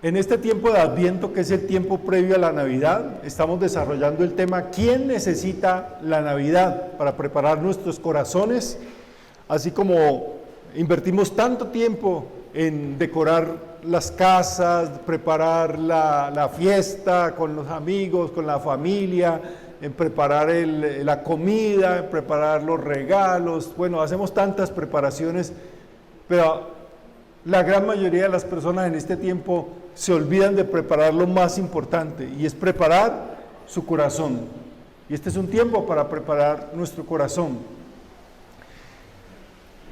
En este tiempo de Adviento, que es el tiempo previo a la Navidad, estamos desarrollando el tema ¿quién necesita la Navidad? Para preparar nuestros corazones, así como invertimos tanto tiempo en decorar las casas, preparar la fiesta con los amigos, con la familia, en preparar la comida, en preparar los regalos. Bueno, hacemos tantas preparaciones, pero la gran mayoría de las personas en este tiempo se olvidan de preparar lo más importante, y es preparar su corazón. Y este es un tiempo para preparar nuestro corazón.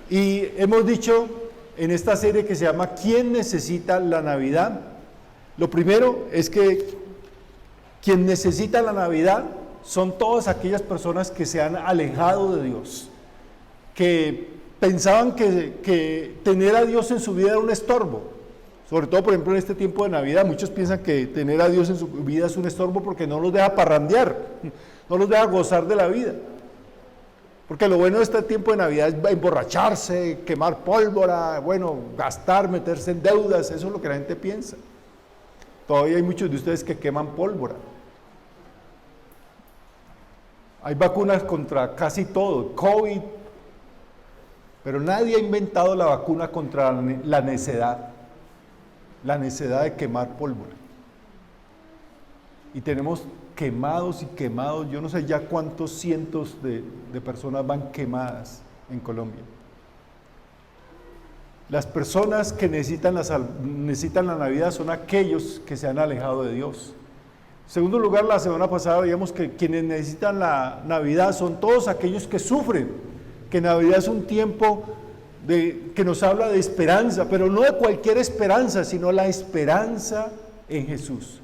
Y hemos dicho en esta serie que se llama ¿quién necesita la Navidad? Lo primero es que quien necesita la Navidad son todas aquellas personas que se han alejado de Dios, que pensaban que tener a Dios en su vida era un estorbo. Sobre todo, por ejemplo, en este tiempo de Navidad, muchos piensan que tener a Dios en su vida es un estorbo porque no los deja parrandear, no los deja gozar de la vida. Porque lo bueno de este tiempo de Navidad es emborracharse, quemar pólvora, bueno, gastar, meterse en deudas, eso es lo que la gente piensa. Todavía hay muchos de ustedes que queman pólvora. Hay vacunas contra casi todo, COVID, pero nadie ha inventado la vacuna contra la necedad de quemar pólvora. Y tenemos quemados y quemados, yo no sé ya cuántos cientos de personas van quemadas en Colombia. Las personas que necesitan la Navidad son aquellos que se han alejado de Dios. En segundo lugar, la semana pasada veíamos que quienes necesitan la Navidad son todos aquellos que sufren, que Navidad es un tiempo que nos habla de esperanza, pero no de cualquier esperanza, sino la esperanza en Jesús.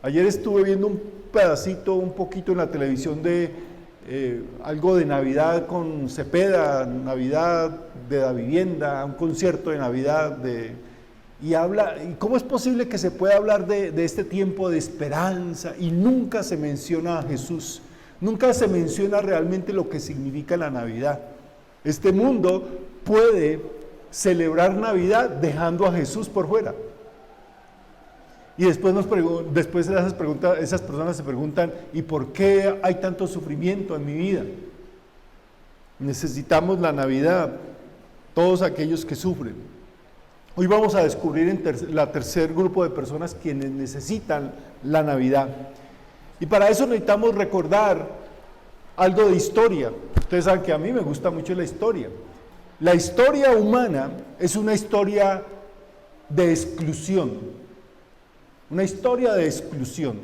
Ayer estuve viendo un poquito en la televisión de algo de Navidad con Cepeda, Navidad de la Vivienda, un concierto de Navidad, y cómo es posible que se pueda hablar de este tiempo de esperanza y nunca se menciona a Jesús, nunca se menciona realmente lo que significa la Navidad. Este mundo puede celebrar Navidad dejando a Jesús por fuera. Y después de esas preguntas, esas personas se preguntan, ¿y por qué hay tanto sufrimiento en mi vida? Necesitamos la Navidad, todos aquellos que sufren. Hoy vamos a descubrir la tercer grupo de personas quienes necesitan la Navidad. Y para eso necesitamos recordar algo de historia. Ustedes saben que a mí me gusta mucho la historia. La historia humana es una historia de exclusión. Una historia de exclusión.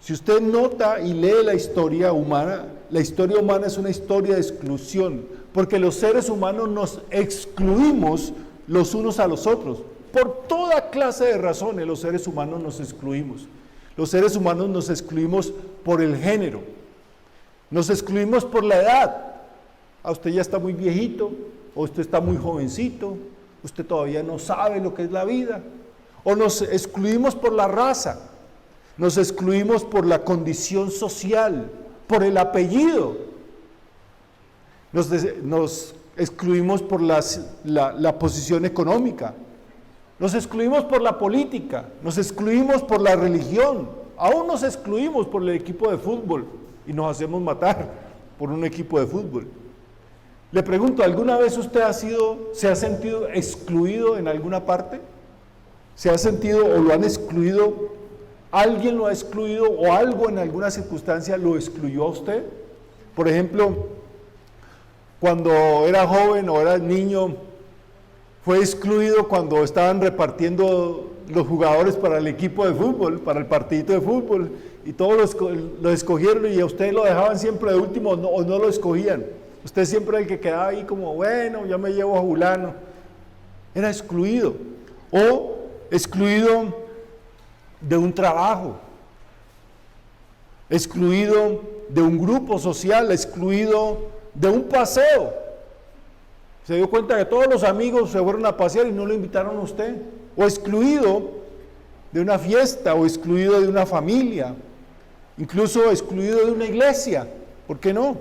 Si usted nota y lee la historia humana es una historia de exclusión, porque los seres humanos nos excluimos los unos a los otros. Por toda clase de razones los seres humanos nos excluimos. Los seres humanos nos excluimos por el género, nos excluimos por la edad. Usted ya está muy viejito, o usted está muy jovencito, usted todavía no sabe lo que es la vida. O nos excluimos por la raza, nos excluimos por la condición social, por el apellido, nos excluimos por la posición económica, nos excluimos por la política, nos excluimos por la religión, aún nos excluimos por el equipo de fútbol y nos hacemos matar por un equipo de fútbol. Le pregunto, ¿alguna vez usted se ha sentido excluido en alguna parte? ¿Se ha sentido o lo han excluido? ¿Alguien lo ha excluido o algo en alguna circunstancia lo excluyó a usted? Por ejemplo, cuando era joven o era niño, fue excluido cuando estaban repartiendo los jugadores para el equipo de fútbol, para el partidito de fútbol, y todos lo escogieron y a usted lo dejaban siempre de último o no lo escogían. Usted siempre era el que quedaba ahí como, bueno, ya me llevo a fulano. Era excluido. O excluido de un trabajo, excluido de un grupo social, excluido de un paseo. Se dio cuenta que todos los amigos se fueron a pasear y no lo invitaron a usted. O excluido de una fiesta, o excluido de una familia, incluso excluido de una iglesia. ¿Por qué no?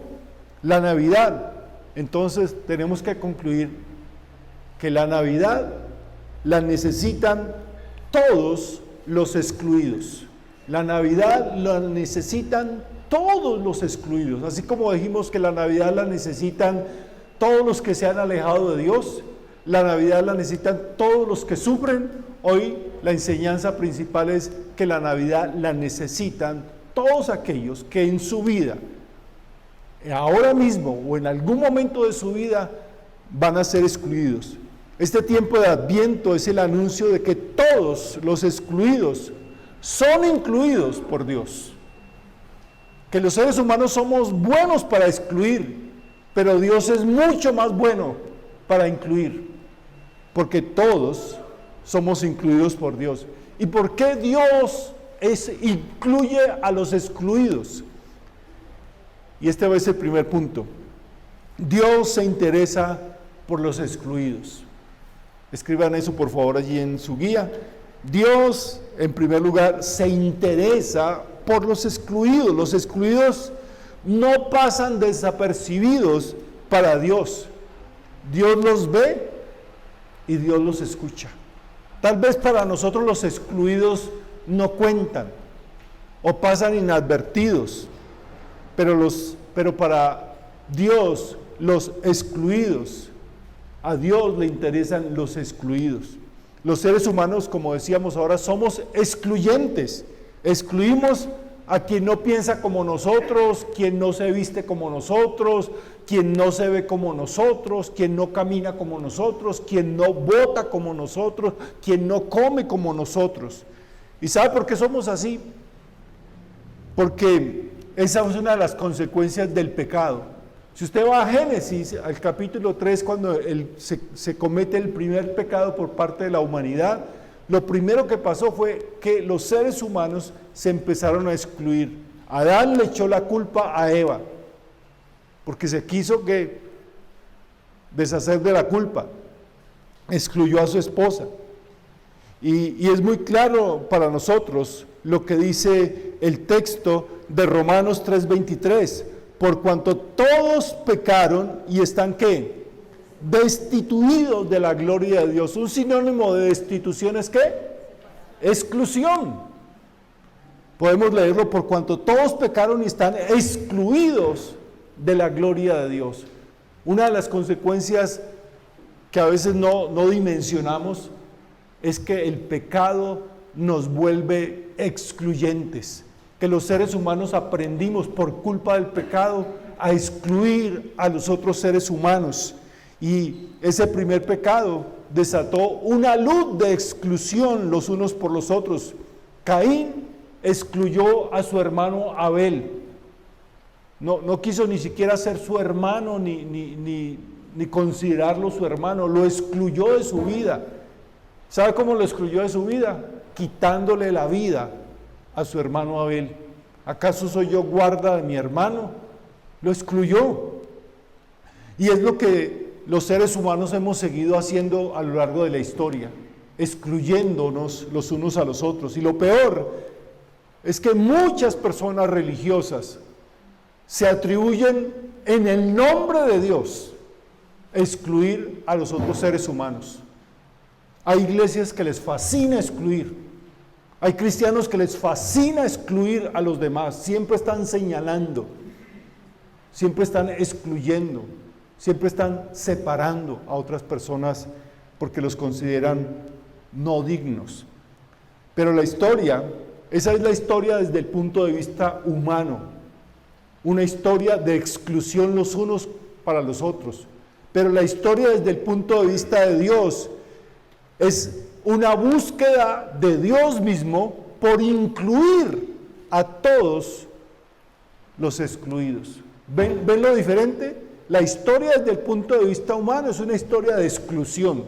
La Navidad. Entonces tenemos que concluir que la Navidad la necesitan todos los excluidos. La Navidad la necesitan todos los excluidos, así como dijimos que la Navidad la necesitan todos los que se han alejado de Dios, la Navidad la necesitan todos los que sufren. Hoy la enseñanza principal es que la Navidad la necesitan todos aquellos que en su vida, ahora mismo o en algún momento de su vida, van a ser excluidos. Este tiempo de Adviento es el anuncio de que todos los excluidos son incluidos por Dios. Que los seres humanos somos buenos para excluir, pero Dios es mucho más bueno para incluir, porque todos somos incluidos por Dios. ¿Y por qué Dios incluye a los excluidos? Y este va a ser el primer punto. Dios se interesa por los excluidos. Escriban eso por favor allí en su guía. Dios, en primer lugar, se interesa por los excluidos. Los excluidos no pasan desapercibidos para Dios. Dios los ve y Dios los escucha. Tal vez para nosotros los excluidos no cuentan o pasan inadvertidos, pero para Dios los excluidos, a Dios le interesan los excluidos. Los seres humanos, como decíamos ahora, somos excluyentes. Excluimos a quien no piensa como nosotros, quien no se viste como nosotros, quien no se ve como nosotros, quien no camina como nosotros, quien no vota como nosotros, quien no come como nosotros. ¿Y sabe por qué somos así? Porque esa es una de las consecuencias del pecado. Si usted va a Génesis, al capítulo 3, cuando se comete el primer pecado por parte de la humanidad, lo primero que pasó fue que los seres humanos se empezaron a excluir. Adán le echó la culpa a Eva, porque se quiso deshacer de la culpa. Excluyó a su esposa. Y es muy claro para nosotros lo que dice el texto de Romanos 3:23. Por cuanto todos pecaron y están, ¿qué? Destituidos de la gloria de Dios. Un sinónimo de destitución es ¿qué? Exclusión. Podemos leerlo: por cuanto todos pecaron y están excluidos de la gloria de Dios. Una de las consecuencias que a veces no dimensionamos es que el pecado nos vuelve excluyentes. Que los seres humanos aprendimos por culpa del pecado a excluir a los otros seres humanos, y ese primer pecado desató una luz de exclusión los unos por los otros. Caín excluyó a su hermano Abel, no quiso ni siquiera ser su hermano ni considerarlo su hermano, lo excluyó de su vida. ¿Sabe cómo lo excluyó de su vida? Quitándole la vida a su hermano Abel. ¿Acaso soy yo guarda de mi hermano? Lo excluyó. Y es lo que los seres humanos hemos seguido haciendo a lo largo de la historia, excluyéndonos los unos a los otros. Y lo peor es que muchas personas religiosas se atribuyen en el nombre de Dios excluir a los otros seres humanos. Hay iglesias que les fascina excluir. Hay cristianos que les fascina excluir a los demás. Siempre están señalando, siempre están excluyendo, siempre están separando a otras personas porque los consideran no dignos. Pero la historia, esa es la historia desde el punto de vista humano, una historia de exclusión los unos para los otros. Pero la historia desde el punto de vista de Dios es una búsqueda de Dios mismo por incluir a todos los excluidos. ¿Ven lo diferente? La historia desde el punto de vista humano es una historia de exclusión,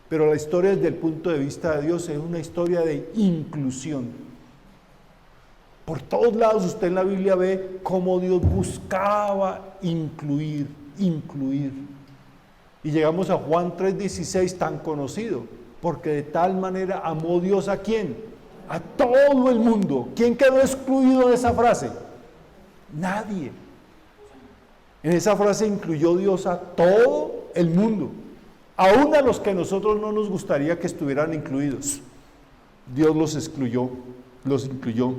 pero la historia desde el punto de vista de Dios es una historia de inclusión. Por todos lados usted en la Biblia ve cómo Dios buscaba incluir. Y llegamos a Juan 3:16, tan conocido. Porque de tal manera amó Dios ¿a quién? A todo el mundo. ¿Quién quedó excluido de esa frase? Nadie. En esa frase incluyó Dios a todo el mundo, aún a los que a nosotros no nos gustaría que estuvieran incluidos. Dios los excluyó, los incluyó.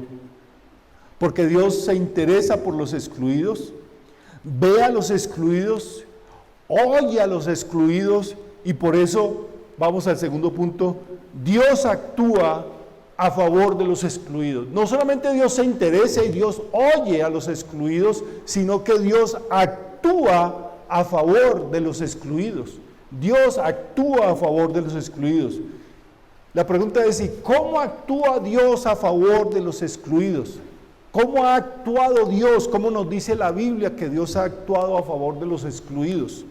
Porque Dios se interesa por los excluidos, ve a los excluidos, oye a los excluidos, y por eso, vamos al segundo punto, Dios actúa a favor de los excluidos. No solamente Dios se interesa y Dios oye a los excluidos, sino que Dios actúa a favor de los excluidos. Dios actúa a favor de los excluidos. La pregunta es, ¿y cómo actúa Dios a favor de los excluidos? ¿Cómo ha actuado Dios? ¿Cómo nos dice la Biblia que Dios ha actuado a favor de los excluidos?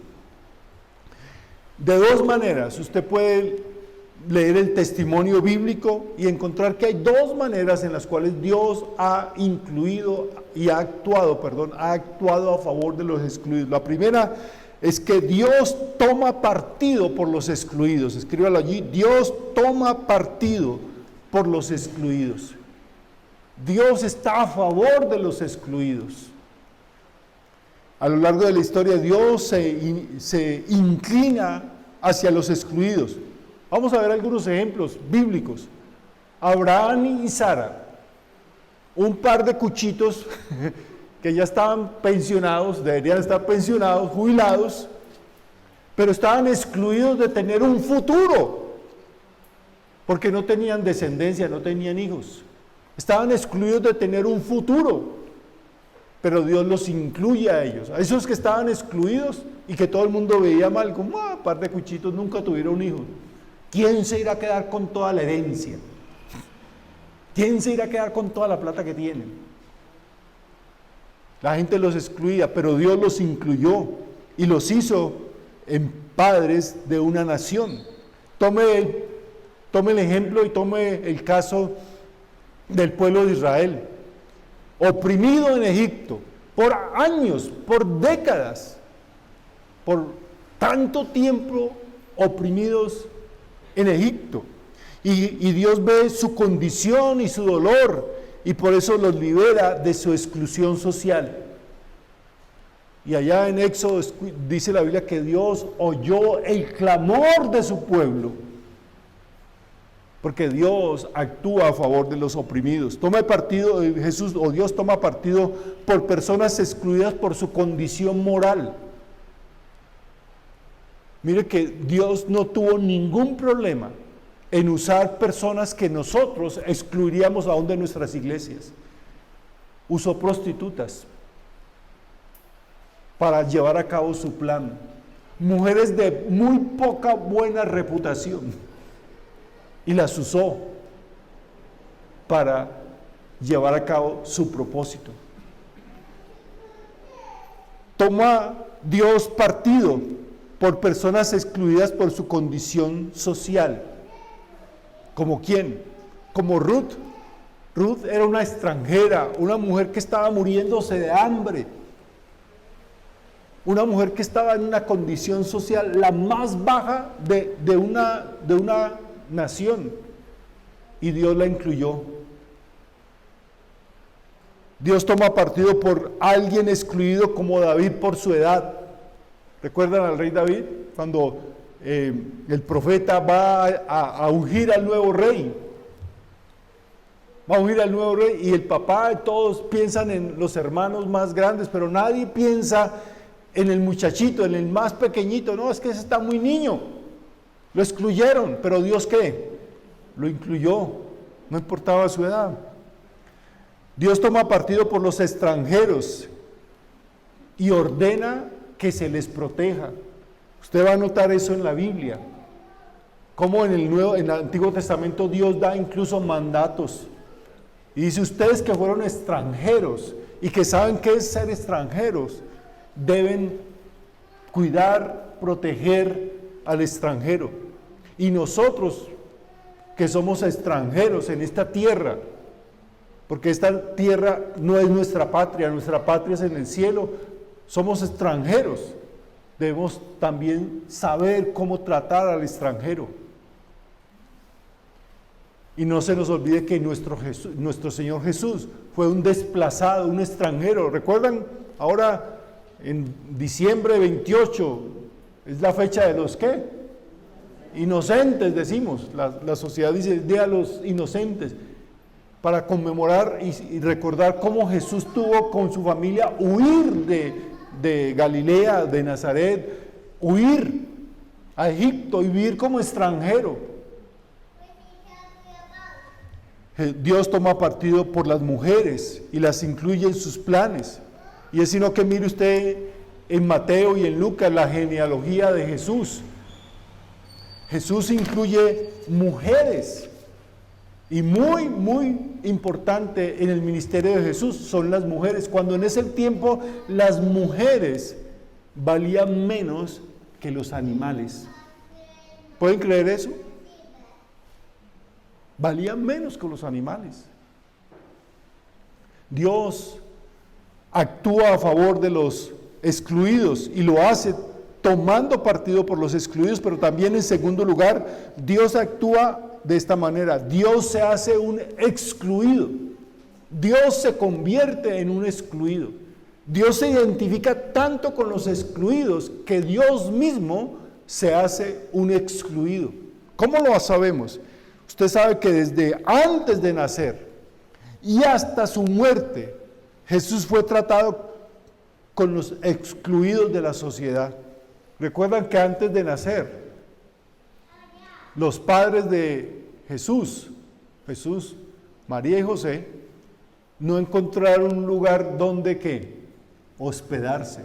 De dos maneras. Usted puede leer el testimonio bíblico y encontrar que hay dos maneras en las cuales Dios ha actuado a favor de los excluidos. La primera es que Dios toma partido por los excluidos. Escríbalo allí, Dios toma partido por los excluidos. Dios está a favor de los excluidos. A lo largo de la historia, Dios se inclina hacia los excluidos. Vamos a ver algunos ejemplos bíblicos. Abraham y Sara, un par de cuchitos que ya estaban pensionados, deberían estar pensionados, jubilados, pero estaban excluidos de tener un futuro, porque no tenían descendencia, no tenían hijos. Estaban excluidos de tener un futuro, pero Dios los incluye a ellos, a esos que estaban excluidos y que todo el mundo veía mal, como par de cuchitos, nunca tuvieron hijos. ¿Quién se irá a quedar con toda la herencia? ¿Quién se irá a quedar con toda la plata que tienen? La gente los excluía, pero Dios los incluyó y los hizo en padres de una nación. Tome el ejemplo y tome el caso del pueblo de Israel, oprimido en Egipto por años, por décadas, por tanto tiempo oprimidos en Egipto, y Dios ve su condición y su dolor, y por eso los libera de su exclusión social. Y allá en Éxodo dice la Biblia que Dios oyó el clamor de su pueblo, porque Dios actúa a favor de los oprimidos. Toma partido, Dios toma partido por personas excluidas por su condición moral. Mire que Dios no tuvo ningún problema en usar personas que nosotros excluiríamos aún de nuestras iglesias. Usó prostitutas para llevar a cabo su plan. Mujeres de muy poca buena reputación. Y las usó para llevar a cabo su propósito. Toma Dios partido por personas excluidas por su condición social. ¿Como quién? Como Ruth. Ruth era una extranjera, una mujer que estaba muriéndose de hambre. Una mujer que estaba en una condición social la más baja de una nación, y Dios la incluyó. Dios toma partido por alguien excluido como David por su edad. ¿Recuerdan al rey David? Cuando el profeta va a ungir al nuevo rey. Va a ungir al nuevo rey, y el papá de todos piensan en los hermanos más grandes, pero nadie piensa en el muchachito, en el más pequeñito. No, es que ese está muy niño. Lo excluyeron, pero Dios ¿qué? Lo incluyó, no importaba su edad. Dios toma partido por los extranjeros y ordena que se les proteja. Usted va a notar eso en la Biblia, como en el Antiguo Testamento Dios da incluso mandatos. Y dice, ustedes que fueron extranjeros y que saben qué es ser extranjeros, deben cuidar, proteger al extranjero. Y nosotros que somos extranjeros en esta tierra, porque esta tierra no es nuestra patria es en el cielo, somos extranjeros, debemos también saber cómo tratar al extranjero. Y no se nos olvide que nuestro Señor Jesús fue un desplazado, un extranjero. ¿Recuerdan? Ahora en diciembre 28 es la fecha de los ¿qué? inocentes decimos, la sociedad dice Día de los Inocentes, para conmemorar y recordar cómo Jesús tuvo con su familia huir de Galilea, de Nazaret, huir a Egipto y vivir como extranjero. Dios toma partido por las mujeres y las incluye en sus planes. Y es sino que mire usted en Mateo y en Lucas la genealogía de Jesús. Jesús incluye mujeres. Y muy, muy importante en el ministerio de Jesús son las mujeres. Cuando en ese tiempo las mujeres valían menos que los animales. ¿Pueden creer eso? Valían menos que los animales. Dios actúa a favor de los excluidos y lo hace tomando partido por los excluidos, pero también en segundo lugar, Dios actúa de esta manera. Dios se hace un excluido. Dios se convierte en un excluido. Dios se identifica tanto con los excluidos que Dios mismo se hace un excluido. ¿Cómo lo sabemos? Usted sabe que desde antes de nacer y hasta su muerte, Jesús fue tratado con los excluidos de la sociedad. Recuerdan que antes de nacer, los padres de Jesús, María y José, no encontraron un lugar donde ¿qué? Hospedarse.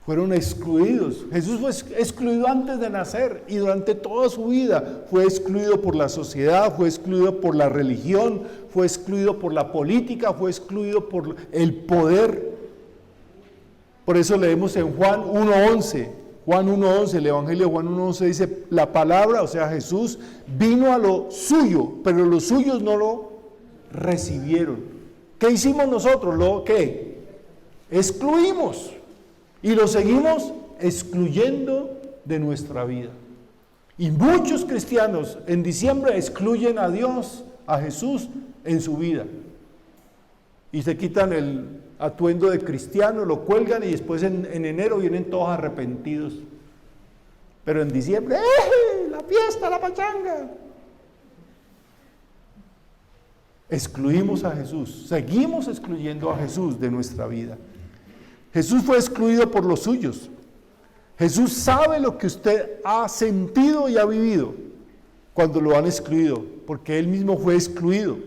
Fueron excluidos. Jesús fue excluido antes de nacer y durante toda su vida fue excluido por la sociedad, fue excluido por la religión, fue excluido por la política, fue excluido por el poder. Por eso leemos en Juan 1:11. Juan 1:11, el Evangelio de Juan 1:11 dice, la palabra, o sea Jesús, vino a lo suyo, pero los suyos no lo recibieron. ¿Qué hicimos nosotros? ¿Lo qué? Excluimos y lo seguimos excluyendo de nuestra vida. Y muchos cristianos en diciembre excluyen a Dios, a Jesús en su vida. Y se quitan el atuendo de cristiano, lo cuelgan y después en enero vienen todos arrepentidos. Pero en diciembre, la fiesta, la pachanga. Excluimos a Jesús, seguimos excluyendo a Jesús de nuestra vida. Jesús fue excluido por los suyos. Jesús sabe lo que usted ha sentido y ha vivido cuando lo han excluido, porque Él mismo fue excluido.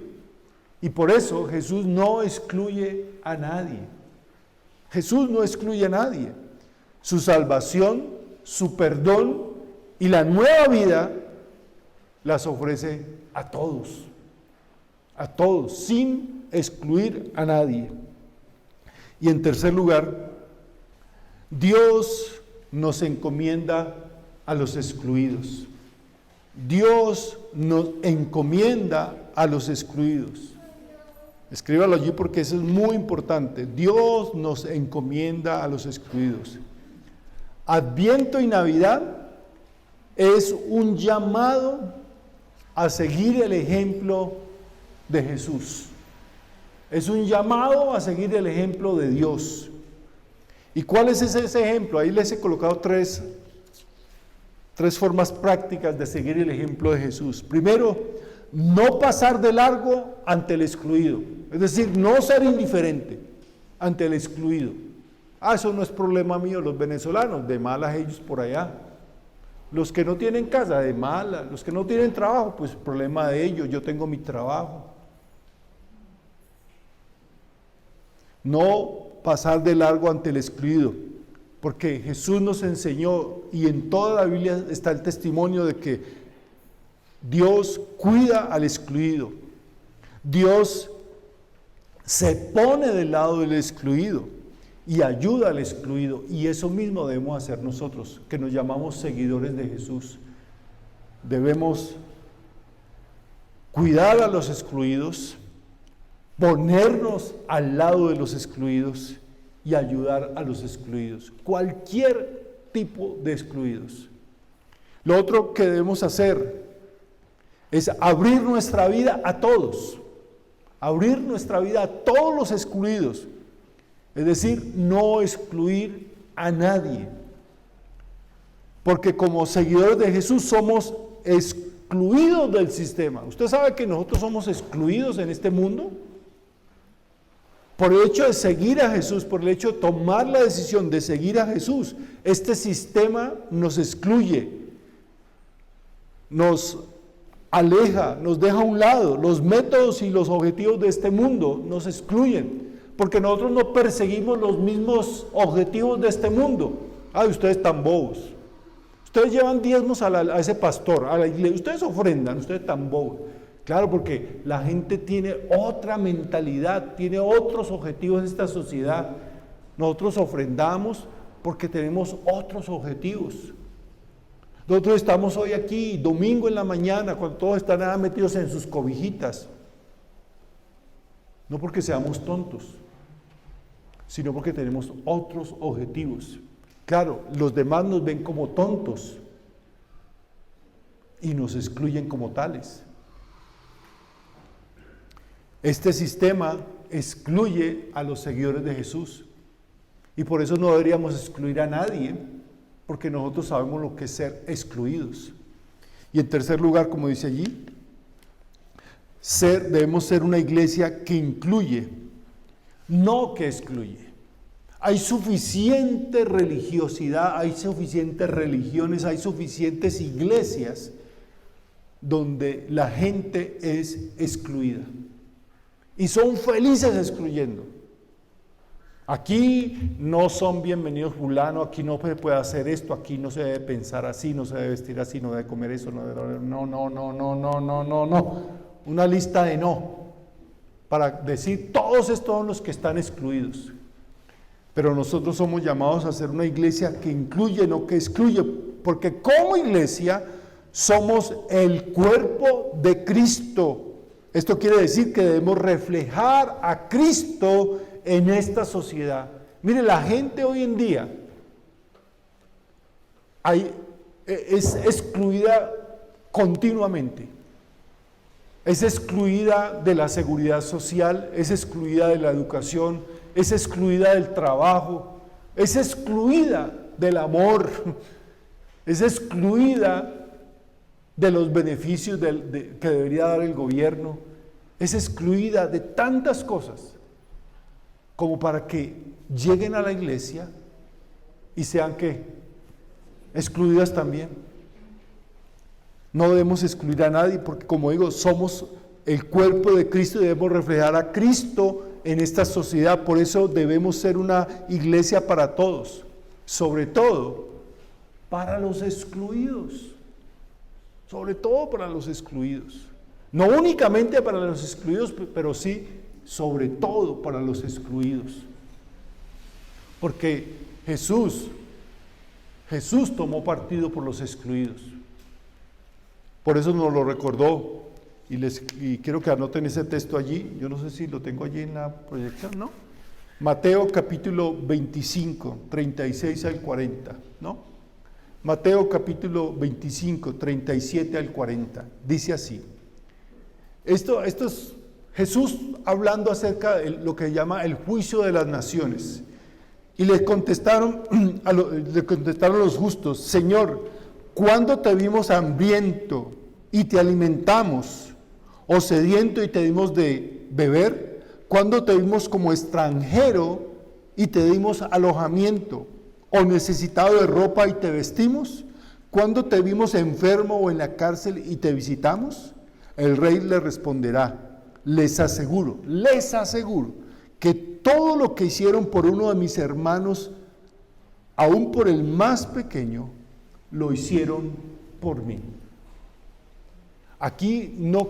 Y por eso Jesús no excluye a nadie. Jesús no excluye a nadie. Su salvación, su perdón y la nueva vida las ofrece a todos, sin excluir a nadie. Y en tercer lugar, Dios nos encomienda a los excluidos. Dios nos encomienda a los excluidos. Escríbalo allí porque eso es muy importante. Dios nos encomienda a los excluidos. Adviento y Navidad es un llamado a seguir el ejemplo de Jesús. Es un llamado a seguir el ejemplo de Dios. ¿Y cuál es ese ejemplo? Ahí les he colocado tres formas prácticas de seguir el ejemplo de Jesús. Primero, no pasar de largo ante el excluido. Es decir, no ser indiferente ante el excluido. Eso no es problema mío, los venezolanos, de malas ellos por allá. Los que no tienen casa, de malas. Los que no tienen trabajo, pues problema de ellos, yo tengo mi trabajo. No pasar de largo ante el excluido, porque Jesús nos enseñó, y en toda la Biblia está el testimonio de que Dios cuida al excluido. Dios se pone del lado del excluido y ayuda al excluido, y eso mismo debemos hacer nosotros, que nos llamamos seguidores de Jesús. Debemos cuidar a los excluidos, ponernos al lado de los excluidos y ayudar a los excluidos, cualquier tipo de excluidos. Lo otro que debemos hacer es abrir nuestra vida a todos, abrir nuestra vida a todos los excluidos, es decir, no excluir a nadie. porque como seguidores de Jesús somos excluidos del sistema. ¿Usted sabe que nosotros somos excluidos en este mundo? Por el hecho de seguir a Jesús, por el hecho de tomar la decisión de seguir a Jesús, este sistema nos excluye, nos aleja, nos deja a un lado. Los métodos y los objetivos de este mundo nos excluyen, porque nosotros no perseguimos los mismos objetivos de este mundo. Ay, ustedes tan bobos. Ustedes llevan diezmos a ese pastor, a la iglesia, ustedes ofrendan, ustedes tan bobos. Claro, porque la gente tiene otra mentalidad, tiene otros objetivos en esta sociedad. Nosotros ofrendamos porque tenemos otros objetivos. Nosotros estamos hoy aquí, domingo en la mañana, cuando todos están metidos en sus cobijitas. No porque seamos tontos, sino porque tenemos otros objetivos. Claro, los demás nos ven como tontos y nos excluyen como tales. Este sistema excluye a los seguidores de Jesús y por eso no deberíamos excluir a nadie, porque nosotros sabemos lo que es ser excluidos. Y en tercer lugar, como dice allí, debemos ser una iglesia que incluye, no que excluye. Hay suficiente religiosidad, hay suficientes religiones, hay suficientes iglesias donde la gente es excluida. Y son felices excluyendo. Aquí no son bienvenidos fulano, aquí no se puede hacer esto, aquí no se debe pensar así, no se debe vestir así, no debe comer eso, no. Una lista de no, para decir todos estos son los que están excluidos. Pero nosotros somos llamados a ser una iglesia que incluye, no que excluye, porque como iglesia somos el cuerpo de Cristo. Esto quiere decir que debemos reflejar a Cristo en esta sociedad. Mire, la gente hoy en día es excluida continuamente. Es excluida de la seguridad social, es excluida de la educación, es excluida del trabajo, es excluida del amor, es excluida de los beneficios que debería dar el gobierno, es excluida de tantas cosas como para que lleguen a la iglesia y sean ¿qué? Excluidas también. No debemos excluir a nadie porque, como digo, somos el cuerpo de Cristo y debemos reflejar a Cristo en esta sociedad. Por eso debemos ser una iglesia para todos, sobre todo para los excluidos. Sobre todo para los excluidos. No únicamente para los excluidos, pero sí, sobre todo para los excluidos. Porque Jesús tomó partido por los excluidos. Por eso nos lo recordó. Y quiero que anoten ese texto allí. Yo no sé si lo tengo allí en la proyección, ¿no? Mateo capítulo 25, 36 al 40, ¿no? Mateo capítulo 25, 37 al 40, dice así. Esto es Jesús hablando acerca de lo que llama el juicio de las naciones. Y le contestaron los justos: Señor, ¿cuándo te vimos hambriento y te alimentamos, o sediento y te dimos de beber? ¿Cuándo te vimos como extranjero y te dimos alojamiento, o necesitado de ropa y te vestimos? ¿Cuándo te vimos enfermo o en la cárcel y te visitamos? El rey le responderá: les aseguro que todo lo que hicieron por uno de mis hermanos, aún por el más pequeño, lo hicieron por mí. Aquí no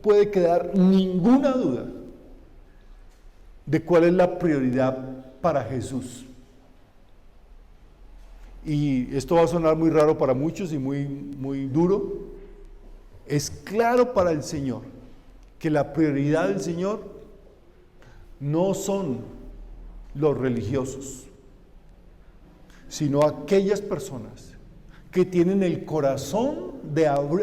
puede quedar ninguna duda de cuál es la prioridad para Jesús. Y esto va a sonar muy raro para muchos y muy duro. Es claro para el Señor que la prioridad del Señor no son los religiosos, sino aquellas personas que tienen el corazón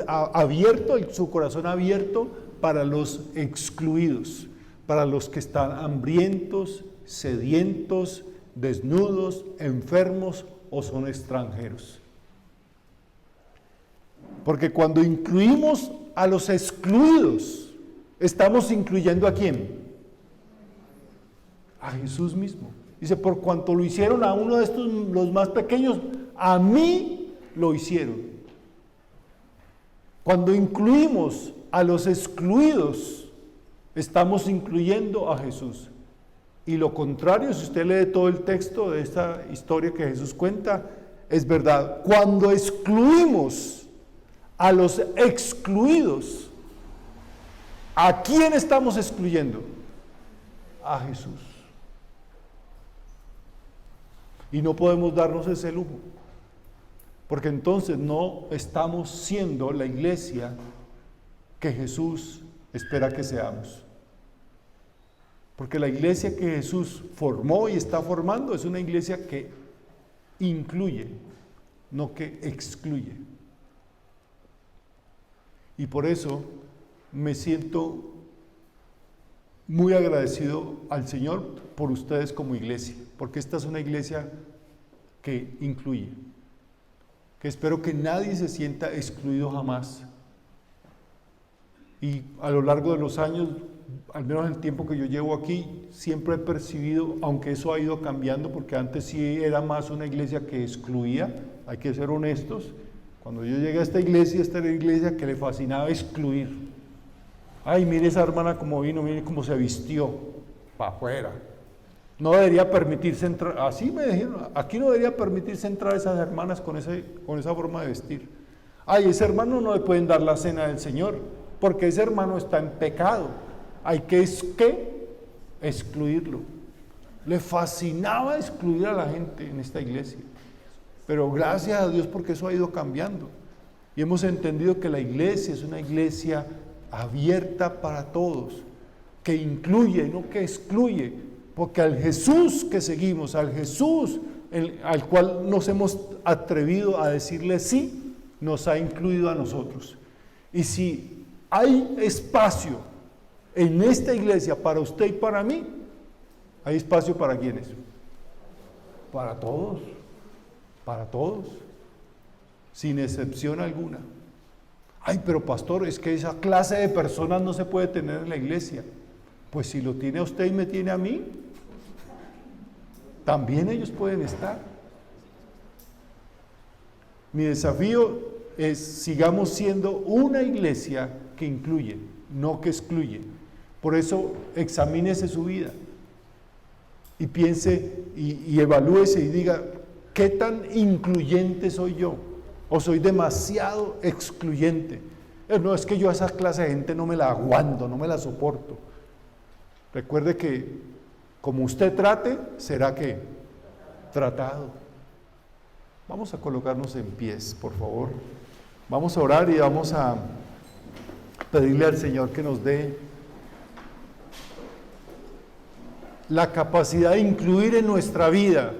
abierto, su corazón abierto para los excluidos, para los que están hambrientos, sedientos, desnudos, enfermos o son extranjeros. Porque cuando incluimos a los excluidos, ¿estamos incluyendo a quién? A Jesús mismo. Dice, por cuanto lo hicieron a uno de estos, los más pequeños, a mí lo hicieron. Cuando incluimos a los excluidos, estamos incluyendo a Jesús. Y lo contrario, si usted lee todo el texto de esta historia que Jesús cuenta, es verdad. Cuando excluimos a los excluidos, ¿a quién estamos excluyendo? A Jesús. Y no podemos darnos ese lujo, porque entonces no estamos siendo la iglesia que Jesús espera que seamos. Porque la iglesia que Jesús formó y está formando es una iglesia que incluye, no que excluye. Y por eso me siento muy agradecido al Señor por ustedes como iglesia, porque esta es una iglesia que incluye, que espero que nadie se sienta excluido jamás. Y a lo largo de los años, al menos el tiempo que yo llevo aquí, siempre he percibido, aunque eso ha ido cambiando, porque antes sí era más una iglesia que excluía, hay que ser honestos. Cuando yo llegué a esta era una iglesia que le fascinaba excluir. Ay, mire esa hermana cómo vino, mire cómo se vistió, para afuera. No debería permitirse entrar, así me dijeron, aquí no debería permitirse entrar esas hermanas con esa forma de vestir. Ay, ese hermano no le pueden dar la cena del Señor, porque ese hermano está en pecado. Hay que excluirlo. Le fascinaba excluir a la gente en esta iglesia. Pero gracias a Dios porque eso ha ido cambiando. Y hemos entendido que la iglesia es una iglesia abierta para todos, que incluye, no que excluye, porque al Jesús que seguimos, al Jesús al cual nos hemos atrevido a decirle sí, nos ha incluido a nosotros. Y si hay espacio en esta iglesia para usted y para mí, hay espacio para ¿quiénes? Para todos, sin excepción alguna. Ay, pero pastor, es que esa clase de personas no se puede tener en la iglesia. Pues si lo tiene a usted y me tiene a mí, también ellos pueden estar. Mi desafío es sigamos siendo una iglesia que incluye, no que excluye. Por eso examínese su vida y piense y evalúese y diga, ¿qué tan incluyente soy yo? ¿O soy demasiado excluyente? No, es que yo a esa clase de gente no me la aguanto, no me la soporto. Recuerde que como usted trate, será que tratado. Vamos a colocarnos en pies, por favor. Vamos a orar y vamos a pedirle al Señor que nos dé la capacidad de incluir en nuestra vida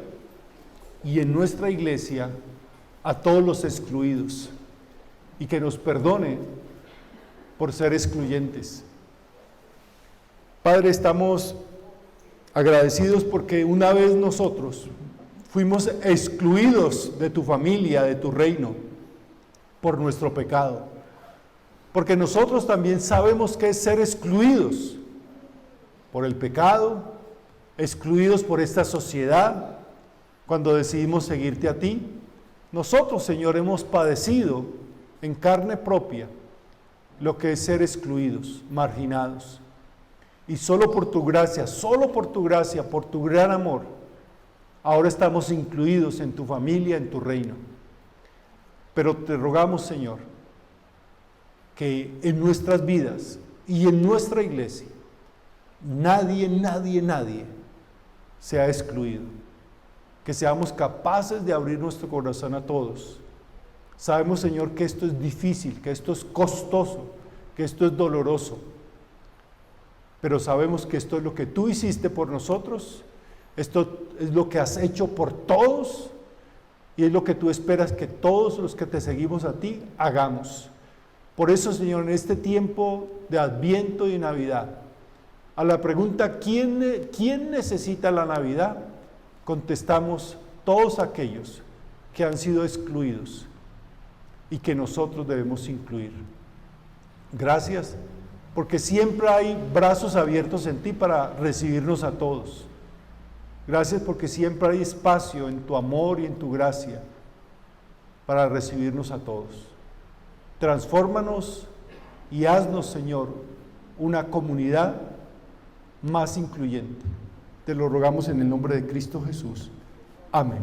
y en nuestra iglesia a todos los excluidos y que nos perdone por ser excluyentes. Padre, estamos agradecidos porque una vez nosotros fuimos excluidos de tu familia, de tu reino, por nuestro pecado. Porque nosotros también sabemos qué es ser excluidos por el pecado, excluidos por esta sociedad, cuando decidimos seguirte a ti. Nosotros, Señor, hemos padecido en carne propia lo que es ser excluidos, marginados. Y solo por tu gracia, por tu gran amor, ahora estamos incluidos en tu familia, en tu reino. Pero te rogamos, Señor, que en nuestras vidas y en nuestra iglesia, nadie sea excluido. Que seamos capaces de abrir nuestro corazón a todos. Sabemos, Señor, que esto es difícil, que esto es costoso, que esto es doloroso. Pero sabemos que esto es lo que tú hiciste por nosotros, esto es lo que has hecho por todos y es lo que tú esperas que todos los que te seguimos a ti hagamos. Por eso, Señor, en este tiempo de Adviento y Navidad, a la pregunta ¿quién necesita la Navidad?, contestamos todos aquellos que han sido excluidos. y que nosotros debemos incluir. Gracias, porque siempre hay brazos abiertos en ti para recibirnos a todos. Gracias porque siempre hay espacio en tu amor y en tu gracia para recibirnos a todos. Transfórmanos y haznos, Señor, una comunidad más incluyente. Te lo rogamos en el nombre de Cristo Jesús. Amén.